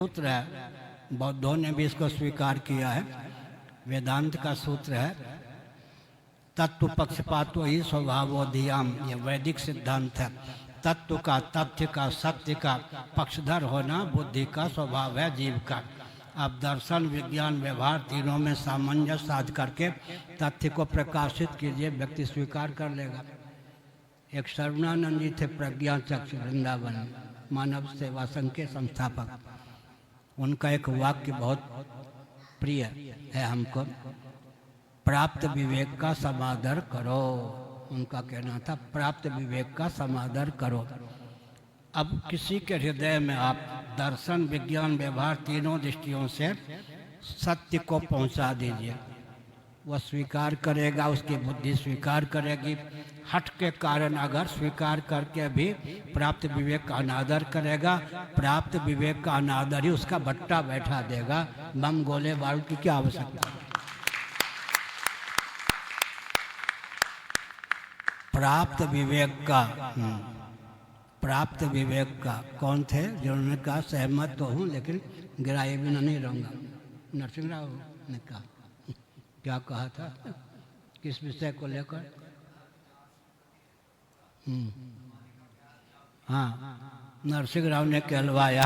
सूत्र है, बौद्धों ने भी इसको स्वीकार किया है। वेदांत का सूत्र है तत्व पक्षपातो ही स्वभावोधियाम, ये वैदिक सिद्धांत है। तत्व का, तथ्य का, सत्य का पक्षधर होना बुद्धि का स्वभाव है, जीव का। आप दर्शन, विज्ञान, व्यवहार तीनों में सामंजस्य साध करके तथ्य को प्रकाशित कीजिए, व्यक्ति स्वीकार कर लेगा। एक शरणानंद जी थे, प्रज्ञा चक्ष वृंदावन में, मानव सेवा संघ के संस्थापक। उनका एक वाक्य बहुत प्रिय है हमको, प्राप्त विवेक का समादर करो। उनका कहना था प्राप्त विवेक का समादर करो। अब किसी के हृदय में आप दर्शन, विज्ञान, व्यवहार तीनों दृष्टियों से सत्य को पहुंचा दीजिए, वह स्वीकार करेगा, उसकी बुद्धि स्वीकार करेगी। हट के कारण अगर स्वीकार करके भी प्राप्त विवेक का अनादर करेगा, प्राप्त विवेक का अनादर ही उसका बट्टा बैठा देगा। बम गोले बारूद की क्या आवश्यकता है। प्राप्त विवेक का, प्राप्त विवेक का कौन थे जिन्होंने कहा सहमत तो हूँ लेकिन गिराए बिना नहीं रहूँगा। नरसिंहराव ने कहा, क्या कहा था, किस विषय को लेकर? हाँ, नरसिंहराव ने कहलवाया,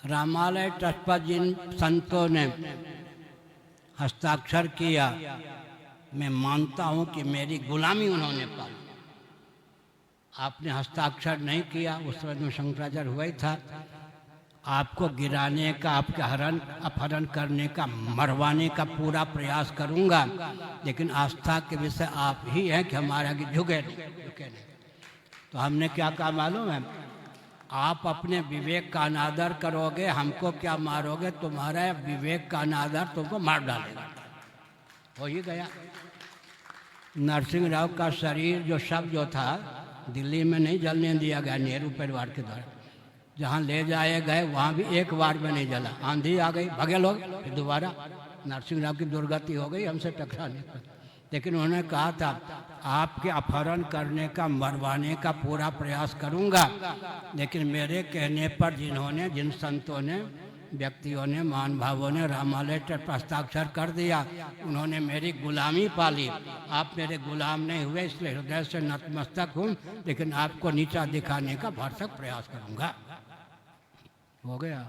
रामालय तट पर जिन संतों ने हस्ताक्षर किया, मैं मानता हूं कि मेरी गुलामी उन्होंने पाली। आपने हस्ताक्षर नहीं किया, उस समय में शंकराचार्य हुआ ही था। आपको गिराने का, आपके अपहरण करने का, मरवाने का पूरा प्रयास करूंगा, लेकिन आस्था के विषय आप ही हैं कि हमारे आगे झुके नहीं। तो हमने क्या कहा मालूम है, आप अपने विवेक का अनादर करोगे, हमको क्या मारोगे, तुम्हारा विवेक का अनादर तुमको मार डालेगा। हो ही गया। नरसिंह राव का शरीर जो शव जो था दिल्ली में नहीं जलने दिया गया नेहरू परिवार के द्वारा। जहाँ ले जाए गए वहाँ भी एक बार में नहीं जला। आंधी आ गई, भगे लोग, फिर दोबारा नरसिंह राव की दुर्गति हो गई हमसे टकराने पर। लेकिन उन्होंने कहा था आपके अपहरण करने का, मरवाने का पूरा प्रयास करूंगा, लेकिन मेरे कहने पर जिन्होंने, जिन संतों ने, व्यक्तियों ने, महान भावों ने रामालय पर हस्ताक्षर कर दिया, उन्होंने मेरी गुलामी पाली। आप मेरे गुलाम नहीं हुए, इसलिए हृदय से नतमस्तक हूँ, लेकिन आपको नीचा दिखाने का भरसक प्रयास करूंगा। हो गया।